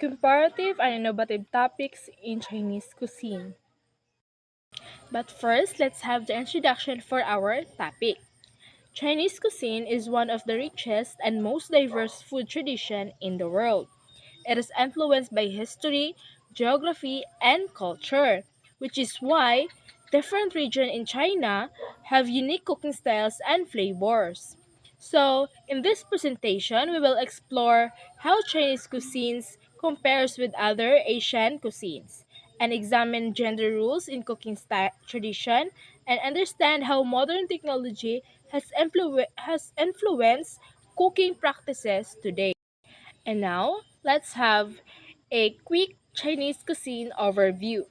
comparative and innovative topics in Chinese cuisine. But first, let's have the introduction for our topic. Chinese cuisine is one of the richest and most diverse food tradition in the world. It is influenced by history, geography, and culture, which is why different regions in China have unique cooking styles and flavors. So, in this presentation, we will explore how Chinese cuisines compares with other Asian cuisines and examine gender rules in cooking tradition and understand how modern technology has influenced cooking practices today. And now, let's have a quick Chinese cuisine overview.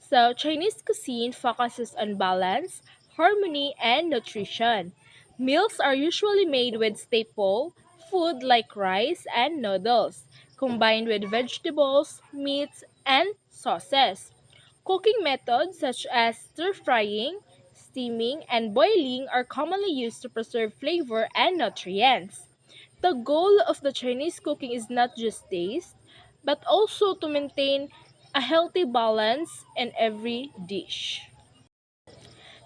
So, Chinese cuisine focuses on balance, harmony, and nutrition. Meals are usually made with staple food like rice and noodles, combined with vegetables, meats, and sauces. Cooking methods such as stir frying, steaming, and boiling are commonly used to preserve flavor and nutrients. The goal of the Chinese cooking is not just taste, but also to maintain a healthy balance in every dish.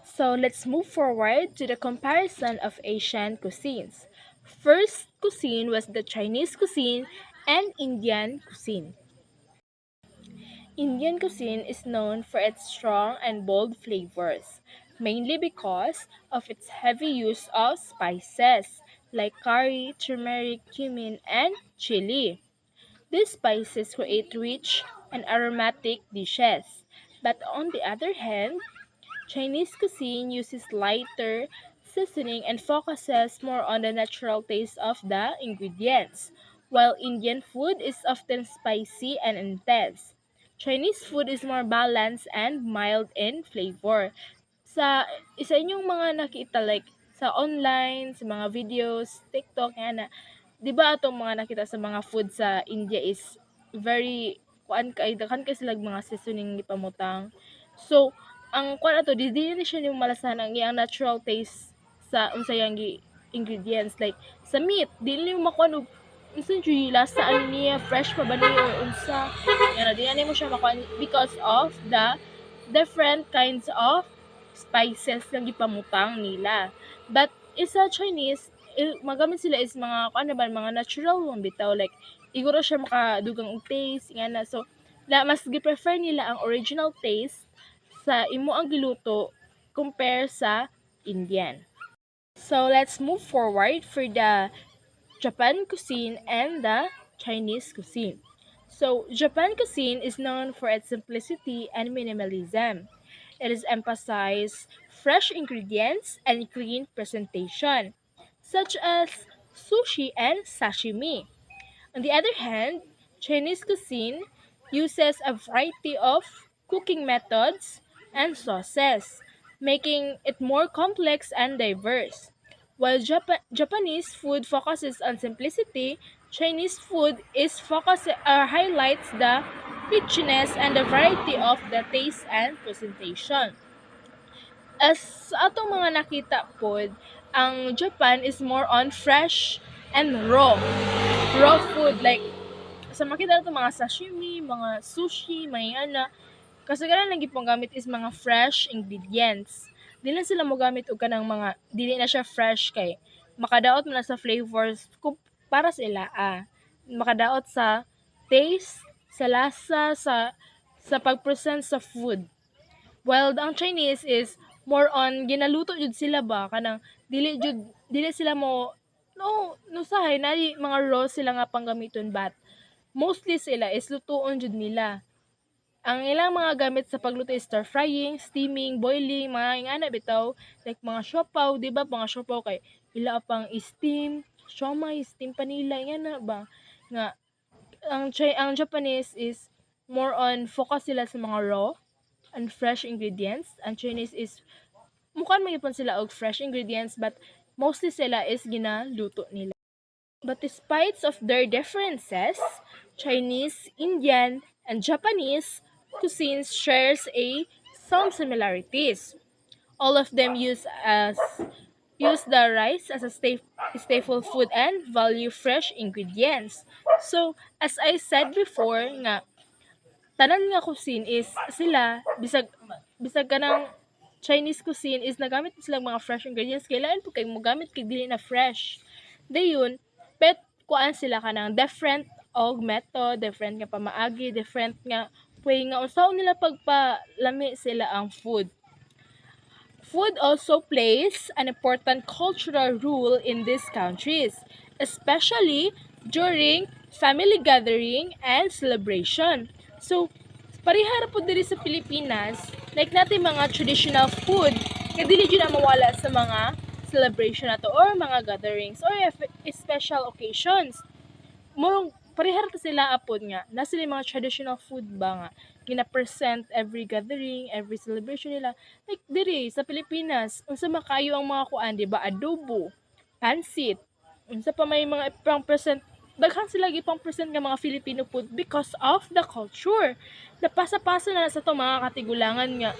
So let's move forward to the comparison of Asian cuisines. First cuisine was the Chinese cuisine and Indian cuisine. Indian cuisine is known for its strong and bold flavors, mainly because of its heavy use of spices like curry, turmeric, cumin, and chili. These spices create rich and aromatic dishes. But on the other hand, Chinese cuisine uses lighter seasoning and focuses more on the natural taste of the ingredients, while Indian food is often spicy and intense. Chinese food is more balanced and mild in flavor. Sa isa inyong mga nakita like sa online, sa mga videos, TikTok, yan na, di ba atong mga nakita sa mga food sa India is very kuan kay daghan kay sila mga seasoning ipamutang. So, ang kuan ato di ni siya nimo malasahan ang iyang natural taste sa unsay yang ingredients like sa meat dili nimo makuan og unsa jud lasa ano niya fresh pa ba niya or unsa yan di na nimo siya makuan because of the different kinds of spices nga gipamutang nila. But isa Chinese magamit sila is mga ano ba mga natural one bitaw like iguro siya makadugang og taste nga na so mas gi-prefer nila ang original taste sa imo ang giluto compare sa Indian. So let's move forward for the Japan cuisine and the Chinese cuisine. So Japan cuisine is known for its simplicity and minimalism. It is emphasized fresh ingredients and clean presentation, such as sushi and sashimi. On the other hand, Chinese cuisine uses a variety of cooking methods and sauces, making it more complex and diverse. While Japanese food focuses on simplicity, Chinese food highlights the richness and the variety of the taste and presentation. As sa atong mga nakita pod, ang Japan is more on fresh and raw food like sa makita nato mga sashimi, mga sushi, mga ana, kasagaran lang gipong gamit is mga fresh ingredients. Dili na sila mo gamit og kanang mga dili na siya fresh kay makadaot man na sa flavors para sa ilaa. Makadaot sa taste, sa lasa, sa pag-present sa food. While ang Chinese is more on ginaluto jud sila ba kanang dili sila mo no sahay na mga raw sila nga panggamiton but mostly sila is lutuon jud nila. Ang ilang mga gamit sa pagluto is stir frying, steaming, boiling, mga ingana bitaw like mga siopaw, di ba? Mga siopaw kay ila pang steam, siomai, steam pa nila ingana ba nga ang Japanese is more on focus sila sa mga raw and fresh ingredients. Ang Chinese is mukhang mayipon sila og fresh ingredients but mostly sila is ginaluto nila. But despite of their differences, Chinese, Indian, and Japanese cuisines shares some similarities. All of them use the rice as a staple food and value fresh ingredients So, as I said before nga, tanan nga cuisine is sila bisag kanang Chinese cuisine is nagamit sila mga fresh ingredients kailangan po kay mo gamit kay dili na fresh. Dayon, pet kuan sila kanang different og method, different nga pamaagi, different nga way nga unsaon nila pagpalami sila ang food. Food also plays an important cultural role in these countries, especially during family gathering and celebration. So, parihara po diri sa Pilipinas, like natin mga traditional food, nga dili jud na mawala sa mga celebration nato or mga gatherings or special occasions. Murong parehara ta sila apod nga na sila yung mga traditional food ba nga gina-present every gathering, every celebration nila. Like diri sa Pilipinas, unsa makayo ang mga kuan, di ba? Adobo, pansit, unsa pa may mga ipang present daghan sila gipang present nga mga Filipino food because of the culture. Napasa-pasa na sa to mga katigulangan nga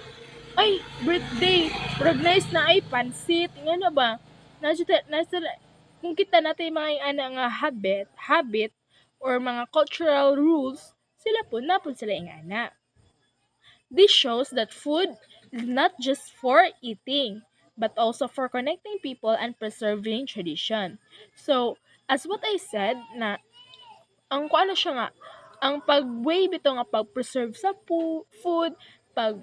ay birthday, recognize na ay pansit, ngano ba? Nasa kung kita natin mga ana nga habit or mga cultural rules, sila po napon sila ingana. This shows that food is not just for eating, but also for connecting people and preserving tradition. So, as what I said na ang kuano siya nga, ang pag-way bito nga pag-preserve sa food, pag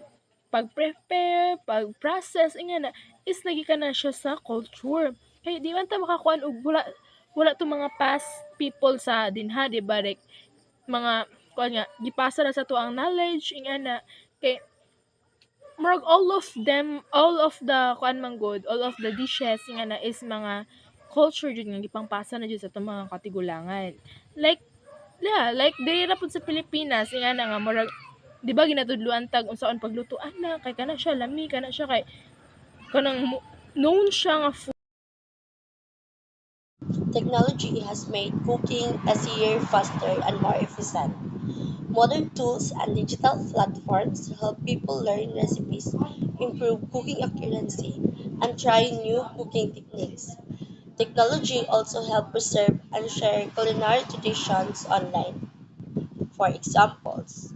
pag-prepare, pag-process, ingana, is lagi ka na siya sa culture. Kaya di man ta makakuan og wala to mga past people sa dinha, di ba? Like, mga kuan nga gipasa na sa to ang knowledge ingana kay murag all of the kuan man good, all of the dishes ingana is mga culture jud nga gipangpasa na jud sa itong mga katigulangan. Like, yeah, like diri ra pud sa Pilipinas ingana nga murag, di ba ginatudloan tag unsaon pagluto ana kay kana siya lami kana siya kay kanang known siya nga food. Technology has made cooking easier, faster, and more efficient. Modern tools and digital platforms help people learn recipes, improve cooking accuracy, and try new cooking techniques. Technology also helps preserve and share culinary traditions online. For examples,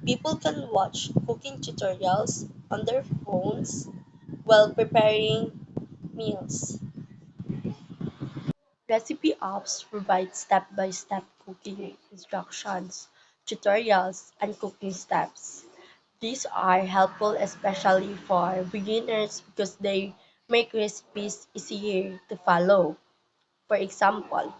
people can watch cooking tutorials on their phones while preparing meals. Recipe apps provide step-by-step cooking instructions, tutorials, and cooking steps. These are helpful especially for beginners because they make recipes easier to follow. For example,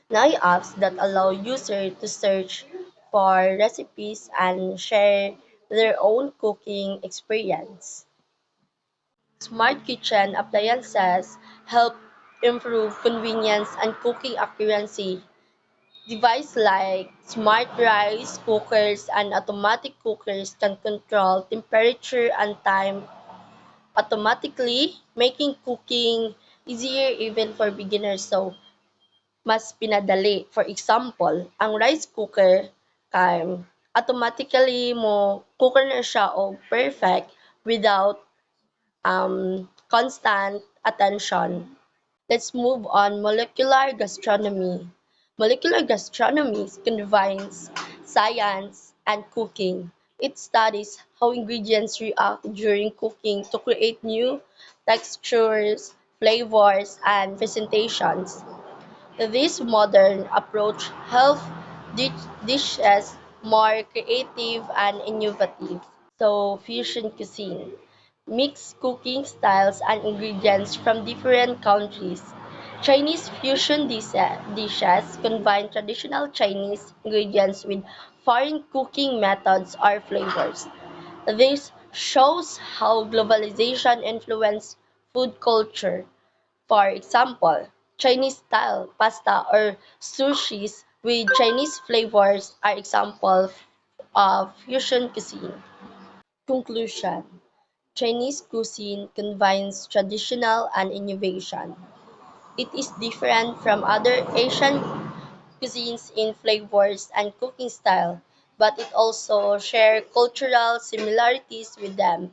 now apps that allow users to search for recipes and share their own cooking experience. Smart kitchen appliances help improve convenience and cooking accuracy. Devices like smart rice cookers and automatic cookers can control temperature and time automatically, making cooking easier even for beginners. So, mas pinadali. For example, ang rice cooker kay automatically mo cooker na siya og perfect without constant attention. Let's move on molecular gastronomy. Molecular gastronomy combines science and cooking. It studies how ingredients react during cooking to create new textures, flavors, and presentations. This modern approach helps dishes more creative and innovative. So, fusion cuisine. Mix cooking styles and ingredients from different countries. Chinese fusion dishes combine traditional Chinese ingredients with foreign cooking methods or flavors. This shows how globalization influenced food culture. For example, Chinese style pasta or sushis with Chinese flavors are examples of fusion cuisine. Conclusion: Chinese cuisine combines traditional and innovation. It is different from other Asian cuisines in flavors and cooking style, but it also shares cultural similarities with them.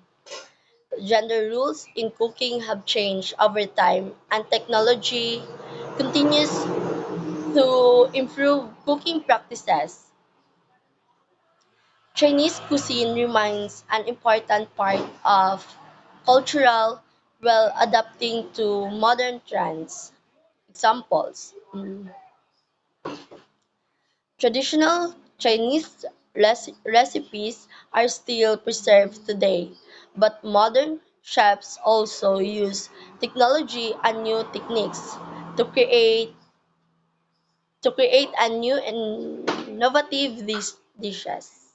Gender rules in cooking have changed over time, and technology continues To improve cooking practices, Chinese cuisine remains an important part of cultural while adapting to modern trends. Examples: traditional Chinese recipes are still preserved today, but modern chefs also use technology and new techniques to create a new innovative dishes.